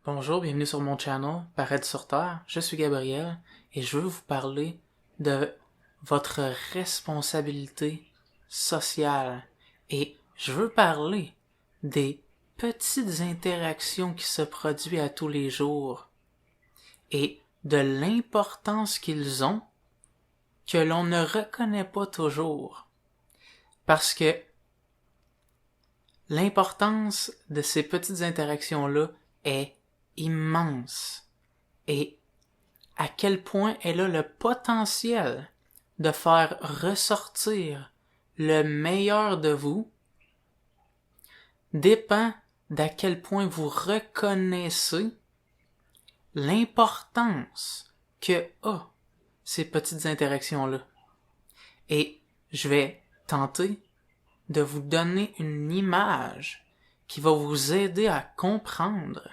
Bonjour, bienvenue sur mon channel, Paraître sur Terre. Je suis Gabriel et je veux vous parler de votre responsabilité sociale. Et je veux parler des petites interactions qui se produisent à tous les jours et de l'importance qu'ils ont que l'on ne reconnaît pas toujours. Parce que l'importance de ces petites interactions-là est immense et à quel point elle a le potentiel de faire ressortir le meilleur de vous dépend d'à quel point vous reconnaissez l'importance que a ces petites interactions-là. Et je vais tenter de vous donner une image qui va vous aider à comprendre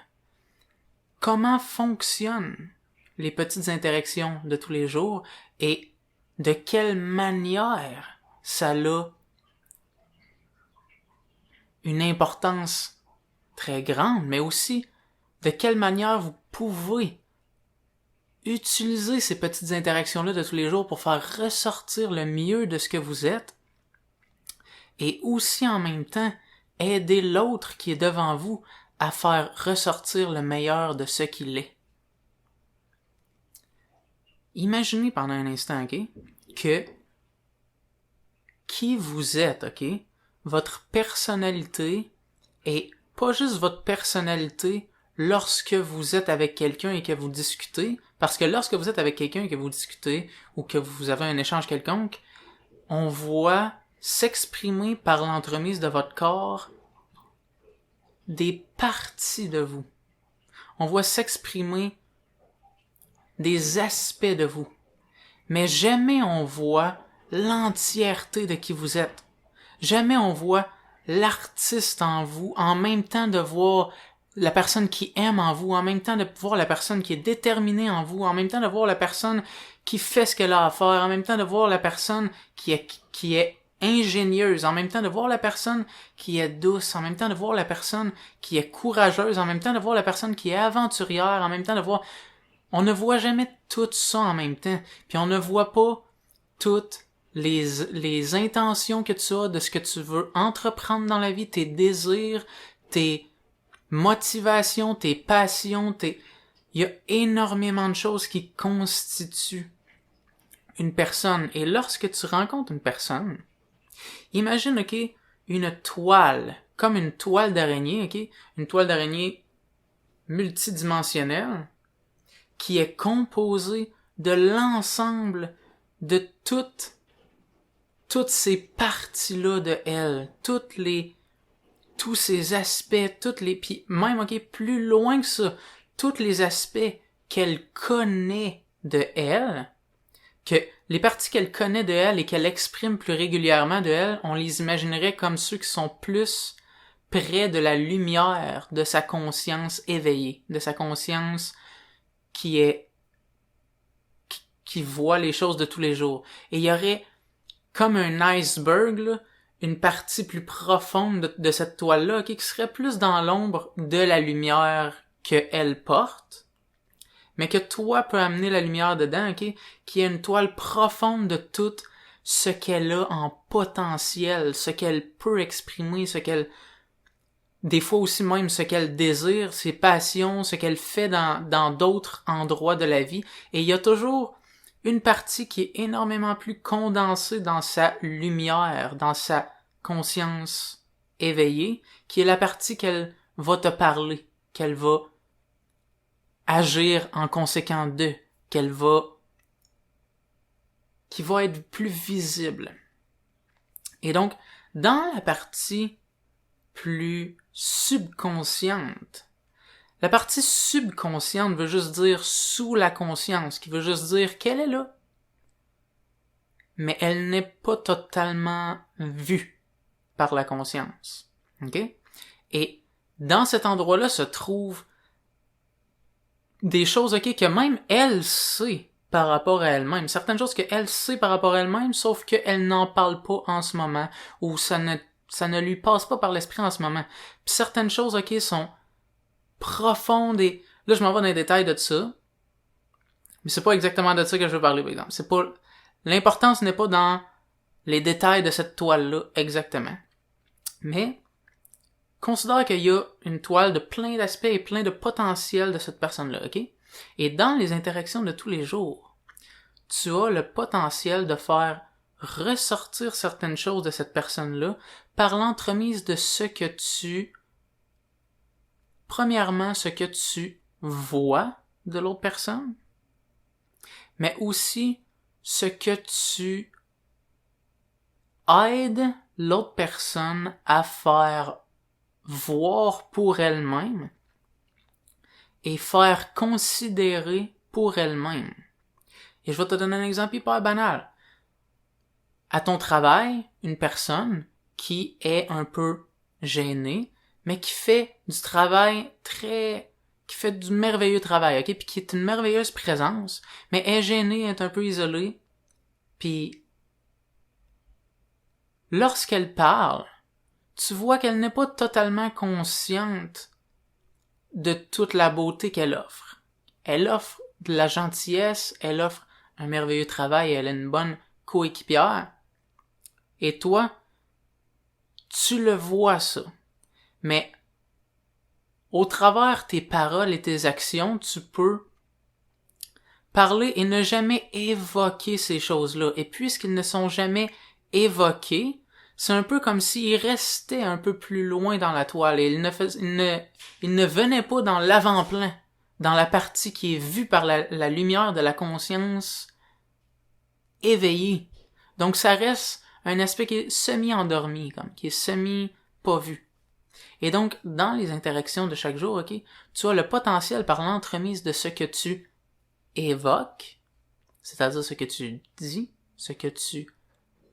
comment fonctionnent les petites interactions de tous les jours et de quelle manière ça a une importance très grande, mais aussi de quelle manière vous pouvez utiliser ces petites interactions-là de tous les jours pour faire ressortir le mieux de ce que vous êtes et aussi en même temps aider l'autre qui est devant vous à faire ressortir le meilleur de ce qu'il est. Imaginez pendant un instant, ok, que qui vous êtes, ok, votre personnalité est pas juste votre personnalité lorsque vous êtes avec quelqu'un et que vous discutez, parce que lorsque vous êtes avec quelqu'un et que vous discutez ou que vous avez un échange quelconque, on voit s'exprimer par l'entremise de votre corps des parties de vous. On voit s'exprimer des aspects de vous. Mais jamais on voit l'entièreté de qui vous êtes. Jamais on voit l'artiste en vous, en même temps de voir la personne qui aime en vous, en même temps de voir la personne qui est déterminée en vous, en même temps de voir la personne qui fait ce qu'elle a à faire, en même temps de voir la personne qui est ingénieuse, en même temps de voir la personne qui est douce, en même temps de voir la personne qui est courageuse, en même temps de voir la personne qui est aventurière, en même temps de voir... On ne voit jamais tout ça en même temps, puis on ne voit pas toutes les intentions que tu as de ce que tu veux entreprendre dans la vie, tes désirs, tes motivations, tes passions, il y a énormément de choses qui constituent une personne. Et lorsque tu rencontres une personne, imagine, ok, une toile, comme une toile d'araignée, ok, une toile d'araignée multidimensionnelle, qui est composée de l'ensemble de toutes ces parties-là de elle, tous ces aspects, puis même, ok, plus loin que ça, tous les aspects qu'elle connaît de elle, que les parties qu'elle connaît de elle et qu'elle exprime plus régulièrement de elle, on les imaginerait comme ceux qui sont plus près de la lumière de sa conscience éveillée, de sa conscience qui voit les choses de tous les jours. Et il y aurait comme un iceberg, là, une partie plus profonde de cette toile-là, okay, qui serait plus dans l'ombre de la lumière qu'elle porte, mais que toi peux amener la lumière dedans, okay, qui est une toile profonde de tout ce qu'elle a en potentiel, ce qu'elle peut exprimer, des fois aussi même ce qu'elle désire, ses passions, ce qu'elle fait dans d'autres endroits de la vie. Et il y a toujours une partie qui est énormément plus condensée dans sa lumière, dans sa conscience éveillée, qui est la partie qu'elle va te parler, qu'elle va agir en conséquent d'eux, qui va être plus visible. Et donc, dans la partie plus subconsciente, la partie subconsciente veut juste dire sous la conscience, qui veut juste dire qu'elle est là. Mais elle n'est pas totalement vue par la conscience. OK? Et dans cet endroit-là se trouvent des choses, OK, que même elle sait par rapport à elle-même. Certaines choses qu'elle sait par rapport à elle-même, sauf qu'elle n'en parle pas en ce moment, ou ça ne lui passe pas par l'esprit en ce moment. Puis certaines choses, OK, sont profonde et... Là, je m'en vais dans les détails de ça. Mais c'est pas exactement de ça que je veux parler, par exemple. C'est pas... L'importance n'est pas dans les détails de cette toile-là, exactement. Mais, considère qu'il y a une toile de plein d'aspects et plein de potentiel de cette personne-là, ok? Et dans les interactions de tous les jours, tu as le potentiel de faire ressortir certaines choses de cette personne-là par l'entremise de ce que tu... Premièrement, ce que tu vois de l'autre personne, mais aussi ce que tu aides l'autre personne à faire voir pour elle-même et faire considérer pour elle-même. Et je vais te donner un exemple hyper banal. À ton travail, une personne qui est un peu gênée, mais qui fait du travail qui fait du merveilleux travail, ok? Puis qui est une merveilleuse présence, mais est gênée, est un peu isolée, puis lorsqu'elle parle, tu vois qu'elle n'est pas totalement consciente de toute la beauté qu'elle offre. Elle offre de la gentillesse, elle offre un merveilleux travail, elle est une bonne coéquipière. Et toi, tu le vois ça. Mais au travers tes paroles et tes actions, tu peux parler et ne jamais évoquer ces choses-là. Et puisqu'ils ne sont jamais évoqués, c'est un peu comme s'ils restaient un peu plus loin dans la toile et ils ne venaient pas dans l'avant-plan, dans la partie qui est vue par la lumière de la conscience éveillée. Donc ça reste un aspect qui est semi-endormi, qui est semi-pas vu. Et donc, dans les interactions de chaque jour, ok, tu as le potentiel par l'entremise de ce que tu évoques, c'est-à-dire ce que tu dis, ce que tu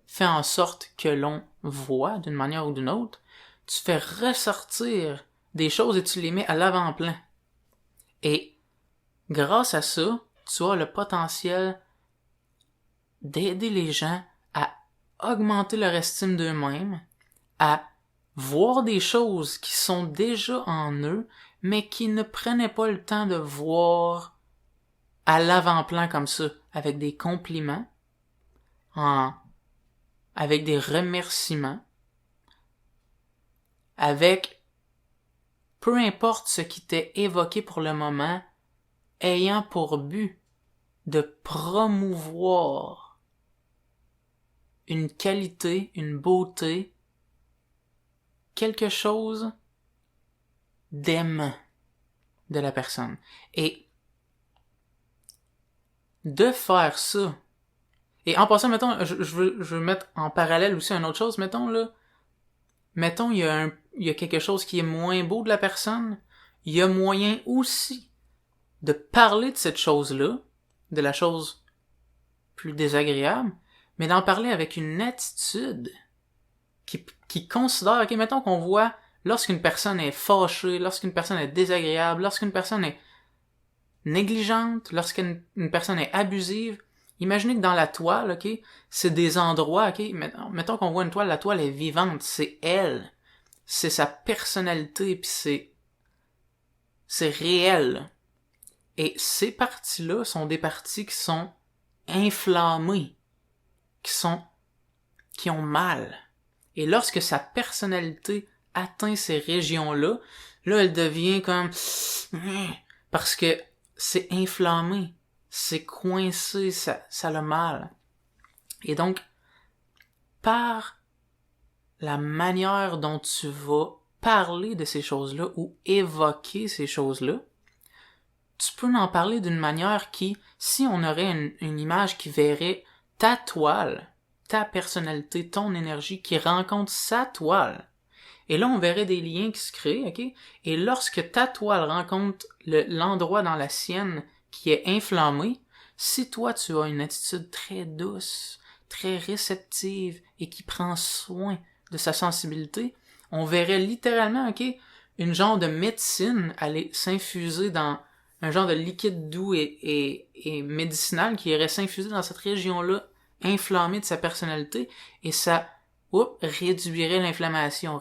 fais en sorte que l'on voit d'une manière ou d'une autre, tu fais ressortir des choses et tu les mets à l'avant-plan. Et grâce à ça, tu as le potentiel d'aider les gens à augmenter leur estime d'eux-mêmes, à voir des choses qui sont déjà en eux, mais qui ne prenaient pas le temps de voir à l'avant-plan comme ça, avec des compliments, avec des remerciements, avec peu importe ce qui t'est évoqué pour le moment, ayant pour but de promouvoir une qualité, une beauté, quelque chose d'aimant de la personne. Et de faire ça, et en passant, mettons, je veux mettre en parallèle aussi une autre chose, mettons, il y a quelque chose qui est moins beau de la personne, il y a moyen aussi de parler de cette chose-là, de la chose plus désagréable, mais d'en parler avec une attitude qui considère, ok, mettons qu'on voit lorsqu'une personne est fâchée, lorsqu'une personne est désagréable, lorsqu'une personne est négligente, lorsqu'une personne est abusive, imaginez que dans la toile, ok, c'est des endroits, ok, mettons qu'on voit une toile, la toile est vivante, c'est elle, c'est sa personnalité, puis c'est réel. Et ces parties-là sont des parties qui sont inflammées, qui ont mal. Et lorsque sa personnalité atteint ces régions-là, là, elle devient comme... Parce que c'est inflammé, c'est coincé, ça a mal. Et donc, par la manière dont tu vas parler de ces choses-là ou évoquer ces choses-là, tu peux en parler d'une manière qui, si on aurait une image qui verrait ta toile, ta personnalité, ton énergie qui rencontre sa toile, et là on verrait des liens qui se créent, ok? Et lorsque ta toile rencontre l'endroit dans la sienne qui est inflammé, si toi tu as une attitude très douce, très réceptive et qui prend soin de sa sensibilité, on verrait littéralement, ok, une genre de médecine aller s'infuser dans un genre de liquide doux et médicinal qui irait s'infuser dans cette région-là inflammée de sa personnalité, et ça réduirait l'inflammation.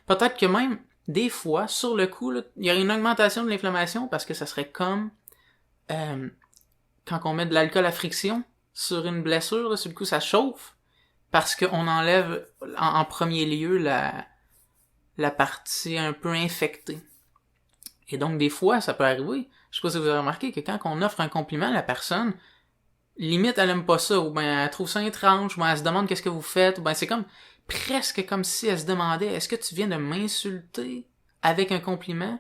Peut-être que même des fois, sur le coup, il y aurait une augmentation de l'inflammation parce que ça serait comme quand on met de l'alcool à friction sur une blessure, là, sur le coup, ça chauffe parce qu'on enlève en premier lieu la partie un peu infectée. Et donc, des fois, ça peut arriver. Je sais pas si vous avez remarqué que quand on offre un compliment, la personne, limite, elle aime pas ça, ou ben elle trouve ça étrange, ou ben elle se demande qu'est-ce que vous faites, ou ben c'est comme presque comme si elle se demandait est-ce que tu viens de m'insulter avec un compliment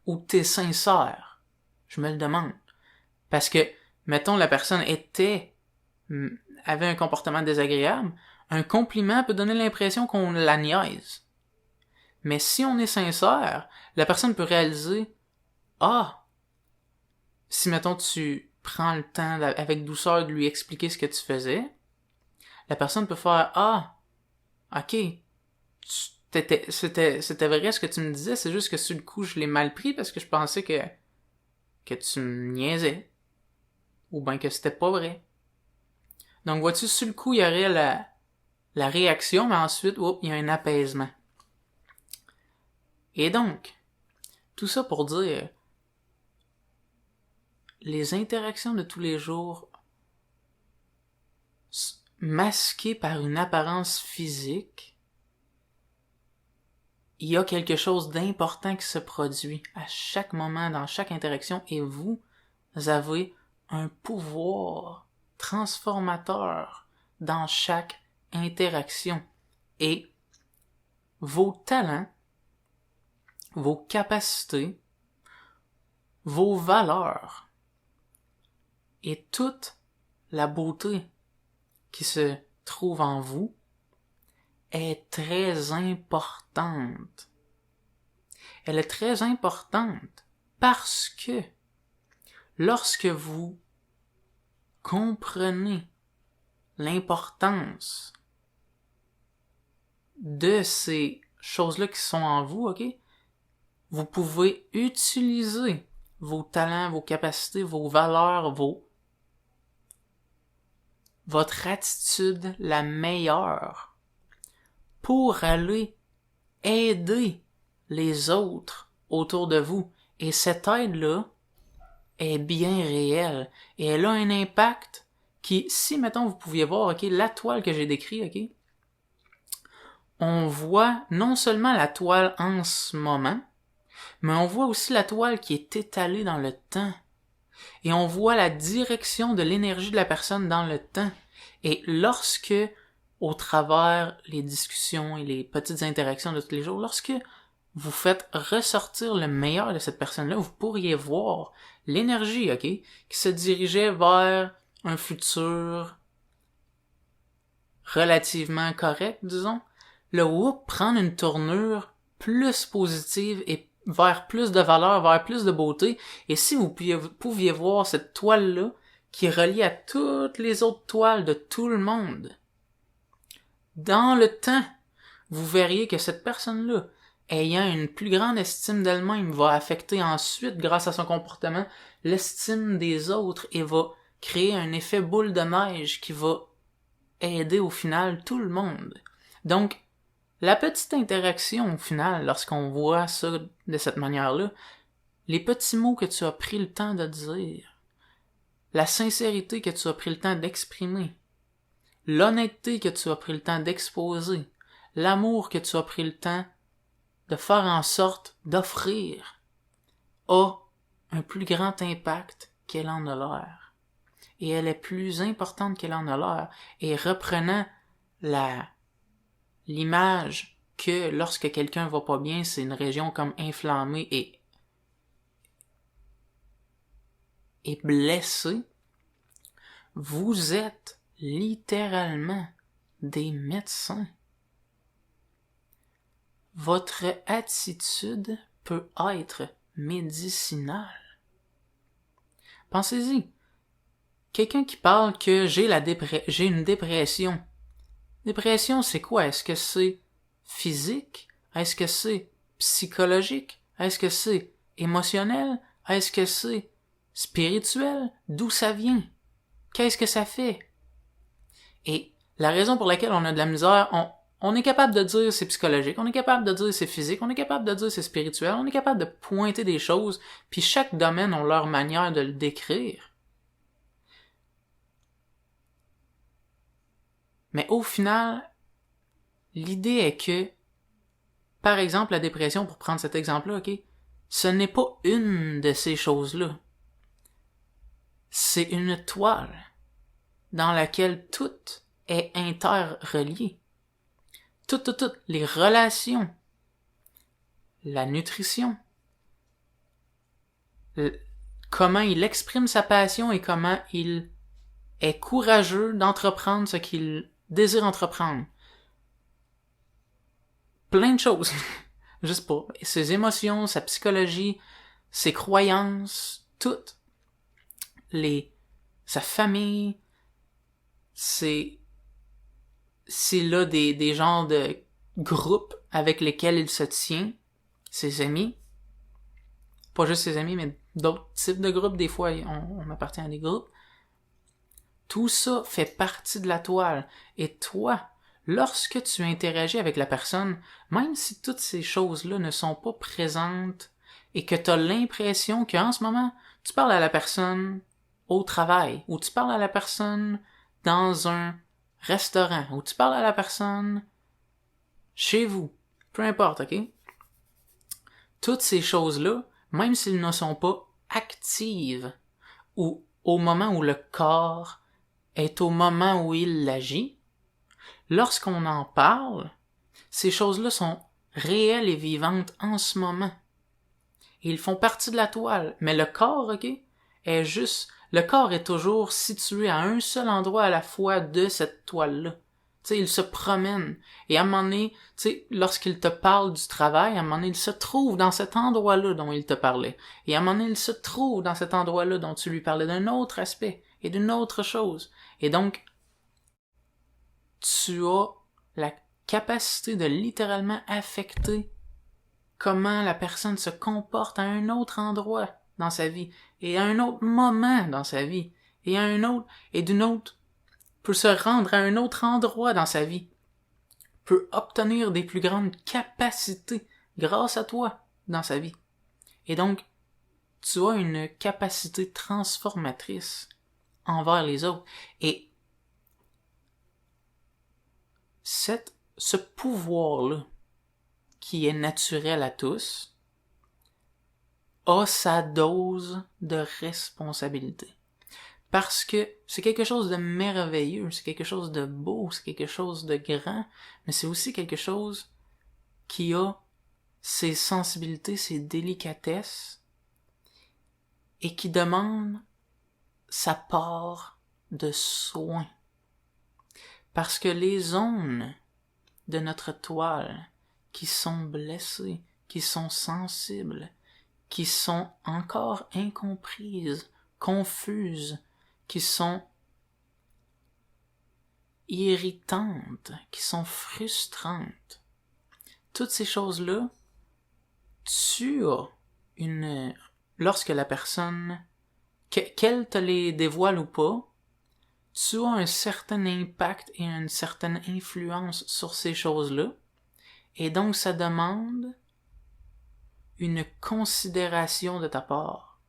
ou t'es sincère? Je me le demande. Parce que, mettons, la personne avait un comportement désagréable, un compliment peut donner l'impression qu'on la niaise. Mais si on est sincère, la personne peut réaliser ah, si mettons tu prends le temps avec douceur de lui expliquer ce que tu faisais, la personne peut faire ah, ok, c'était vrai ce que tu me disais, c'est juste que sur le coup je l'ai mal pris parce que je pensais que tu me niaisais. Ou bien que c'était pas vrai. Donc vois-tu, sur le coup, il y aurait la réaction, mais ensuite, il y a un apaisement. Et donc, tout ça pour dire, les interactions de tous les jours masquées par une apparence physique, il y a quelque chose d'important qui se produit à chaque moment, dans chaque interaction, et vous avez un pouvoir transformateur dans chaque interaction. Et vos talents, vos capacités, vos valeurs et toute la beauté qui se trouve en vous est très importante. Elle est très importante parce que lorsque vous comprenez l'importance de ces choses-là qui sont en vous, ok? Vous pouvez utiliser vos talents, vos capacités, vos valeurs, votre attitude la meilleure pour aller aider les autres autour de vous. Et cette aide-là est bien réelle. Et elle a un impact qui, si, mettons, vous pouviez voir, ok, la toile que j'ai décrite, ok, on voit non seulement la toile en ce moment, mais on voit aussi la toile qui est étalée dans le temps. Et on voit la direction de l'énergie de la personne dans le temps. Et lorsque, au travers les discussions et les petites interactions de tous les jours, lorsque vous faites ressortir le meilleur de cette personne-là, vous pourriez voir l'énergie, ok, qui se dirigeait vers un futur relativement correct, disons, le prendre une tournure plus positive et vers plus de valeur, vers plus de beauté. Et si vous pouviez voir cette toile-là qui est reliée à toutes les autres toiles de tout le monde, dans le temps, vous verriez que cette personne-là, ayant une plus grande estime d'elle-même, va affecter ensuite, grâce à son comportement, l'estime des autres et va créer un effet boule de neige qui va aider au final tout le monde. Donc, la petite interaction au final, lorsqu'on voit ça de cette manière-là, les petits mots que tu as pris le temps de dire, la sincérité que tu as pris le temps d'exprimer, l'honnêteté que tu as pris le temps d'exposer, l'amour que tu as pris le temps de faire en sorte d'offrir, a un plus grand impact qu'elle en a l'air. Et elle est plus importante qu'elle en a l'air. Et reprenant l'image que lorsque quelqu'un va pas bien, c'est une région comme inflammée et blessée, vous êtes littéralement des médecins. Votre attitude peut être médicinale. Pensez-y. Quelqu'un qui parle que j'ai une dépression. Dépression, c'est quoi? Est-ce que c'est physique? Est-ce que c'est psychologique? Est-ce que c'est émotionnel? Est-ce que c'est spirituel? D'où ça vient? Qu'est-ce que ça fait? Et la raison pour laquelle on a de la misère, On est capable de dire c'est psychologique, on est capable de dire c'est physique, on est capable de dire c'est spirituel, on est capable de pointer des choses, puis chaque domaine a leur manière de le décrire. Mais au final, l'idée est que, par exemple, la dépression, pour prendre cet exemple-là, ok, ce n'est pas une de ces choses-là. C'est une toile dans laquelle tout est interrelié. Toutes les relations, la nutrition, comment il exprime sa passion et comment il est courageux d'entreprendre ce qu'il désire entreprendre. Plein de choses. Juste pas. Ses émotions, sa psychologie, ses croyances, toutes. Sa famille, c'est là des genres de groupes avec lesquels il se tient, ses amis. Pas juste ses amis, mais d'autres types de groupes. Des fois, on appartient à des groupes. Tout ça fait partie de la toile. Et toi, lorsque tu interagis avec la personne, même si toutes ces choses-là ne sont pas présentes et que tu as l'impression qu'en ce moment, tu parles à la personne au travail, ou tu parles à la personne dans un restaurant, ou tu parles à la personne chez vous, peu importe, ok? Toutes ces choses-là, même s'ils ne sont pas actives, ou au moment où le corps est au moment où il agit, lorsqu'on en parle, ces choses-là sont réelles et vivantes en ce moment. Et ils font partie de la toile. Mais le corps, ok, le corps est toujours situé à un seul endroit à la fois de cette toile-là. Tu sais, il se promène. Et à un moment donné, tu sais, lorsqu'il te parle du travail, à un moment donné, il se trouve dans cet endroit-là dont il te parlait. Et à un moment donné, il se trouve dans cet endroit-là dont tu lui parlais d'un autre aspect et d'une autre chose. Et donc, tu as la capacité de littéralement affecter comment la personne se comporte à un autre endroit dans sa vie, et à un autre moment dans sa vie, et d'une autre, peut se rendre à un autre endroit dans sa vie, peut obtenir des plus grandes capacités grâce à toi dans sa vie. Et donc, tu as une capacité transformatrice envers les autres. Et ce pouvoir-là, qui est naturel à tous, a sa dose de responsabilité. Parce que c'est quelque chose de merveilleux, c'est quelque chose de beau, c'est quelque chose de grand, mais c'est aussi quelque chose qui a ses sensibilités, ses délicatesses, et qui demande sa part de soin. Parce que les zones de notre toile qui sont blessées, qui sont sensibles, qui sont encore incomprises, confuses, qui sont irritantes, qui sont frustrantes. Toutes ces choses-là, lorsque la personne, qu'elle te les dévoile ou pas, tu as un certain impact et une certaine influence sur ces choses-là, et donc ça demande une considération de ta part.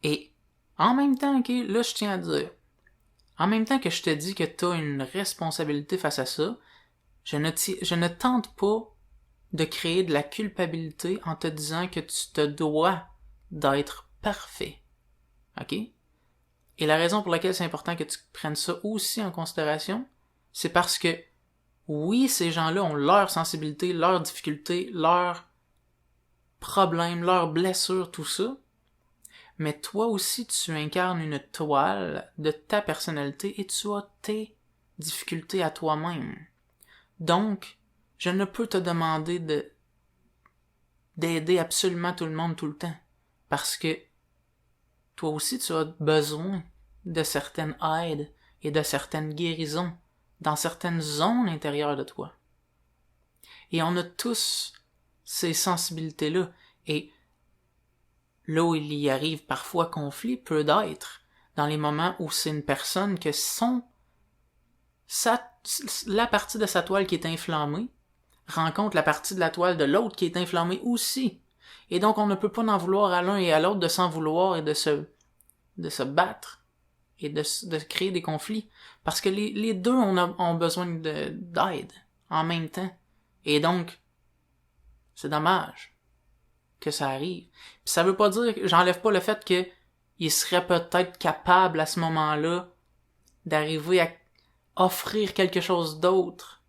Et en même temps, ok, là je tiens à dire, en même temps que je te dis que tu as une responsabilité face à ça, je ne tente pas de créer de la culpabilité en te disant que tu te dois d'être parfait. Ok? Et la raison pour laquelle c'est important que tu prennes ça aussi en considération, c'est parce que oui, ces gens-là ont leur sensibilité, leurs difficultés, leurs problèmes, leurs blessures, tout ça, mais toi aussi tu incarnes une toile de ta personnalité et tu as tes difficultés à toi-même. Donc, je ne peux te demander d'aider absolument tout le monde tout le temps, parce que toi aussi tu as besoin de certaines aides et de certaines guérisons dans certaines zones intérieures de toi. Et on a tous ces sensibilités-là, et là où il y arrive parfois conflit peut être dans les moments où c'est une personne que sa la partie de sa toile qui est inflammée rencontre la partie de la toile de l'autre qui est inflammée aussi. Et donc, on ne peut pas en vouloir à l'un et à l'autre de s'en vouloir et de se battre et de créer des conflits. Parce que les deux ont besoin d'aide en même temps. Et donc, c'est dommage que ça arrive. Puis ça veut pas dire, j'enlève pas le fait que il serait peut-être capable à ce moment-là d'arriver à offrir quelque chose d'autre.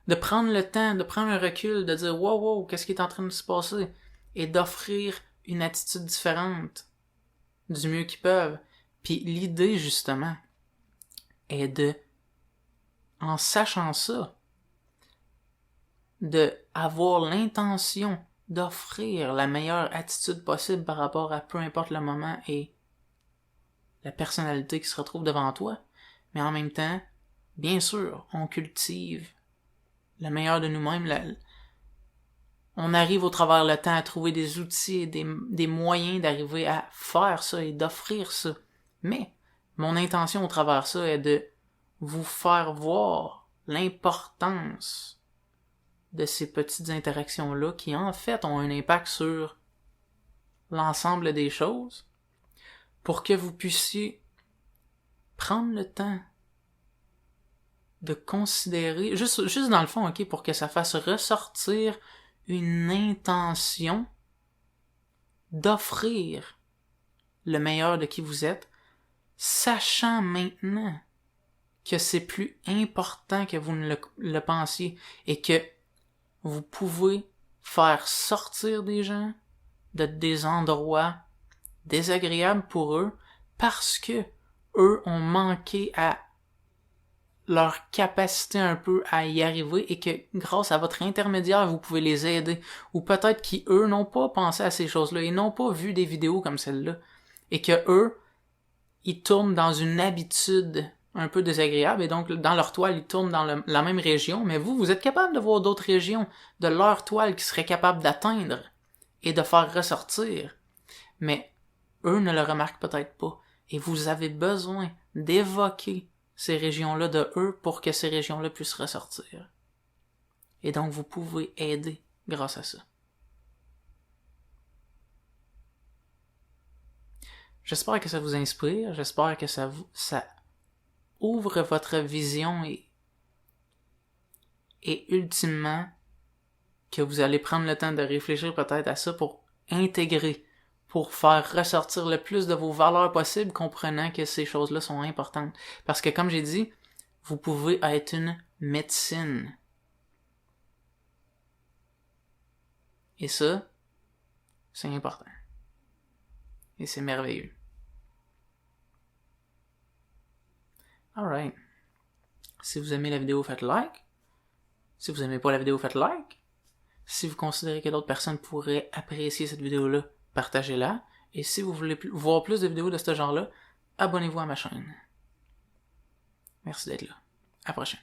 De prendre le temps, de prendre un recul, de dire wow, qu'est-ce qui est en train de se passer? Et d'offrir une attitude différente du mieux qu'ils peuvent. Puis l'idée, justement, est de, en sachant ça, de avoir l'intention d'offrir la meilleure attitude possible par rapport à peu importe le moment et la personnalité qui se retrouve devant toi. Mais en même temps, bien sûr, on cultive le meilleur de nous-mêmes. On arrive au travers le temps à trouver des outils et des moyens d'arriver à faire ça et d'offrir ça. Mais mon intention au travers ça est de vous faire voir l'importance de ces petites interactions-là qui en fait ont un impact sur l'ensemble des choses pour que vous puissiez prendre le temps de considérer, juste dans le fond, ok, pour que ça fasse ressortir une intention d'offrir le meilleur de qui vous êtes, sachant maintenant que c'est plus important que vous ne le pensiez et que vous pouvez faire sortir des gens de des endroits désagréables pour eux parce que eux ont manqué à leur capacité un peu à y arriver et que grâce à votre intermédiaire, vous pouvez les aider. Ou peut-être qu'eux n'ont pas pensé à ces choses-là et n'ont pas vu des vidéos comme celle-là. Et que eux, ils tournent dans une habitude un peu désagréable et donc dans leur toile, ils tournent dans la même région. Mais vous êtes capable de voir d'autres régions de leur toile qui seraient capables d'atteindre et de faire ressortir. Mais eux ne le remarquent peut-être pas. Et vous avez besoin d'évoquer ces régions-là de eux pour que ces régions-là puissent ressortir. Et donc, vous pouvez aider grâce à ça. J'espère que ça vous inspire, j'espère que ça ouvre votre vision et ultimement que vous allez prendre le temps de réfléchir peut-être à ça pour intégrer, pour faire ressortir le plus de vos valeurs possibles, comprenant que ces choses-là sont importantes. Parce que comme j'ai dit, vous pouvez être une médecine. Et ça, c'est important. Et c'est merveilleux. Alright. Si vous aimez la vidéo, faites like. Si vous aimez pas la vidéo, faites like. Si vous considérez que d'autres personnes pourraient apprécier cette vidéo-là, partagez-la. Et si vous voulez voir plus de vidéos de ce genre-là, abonnez-vous à ma chaîne. Merci d'être là. À la prochaine.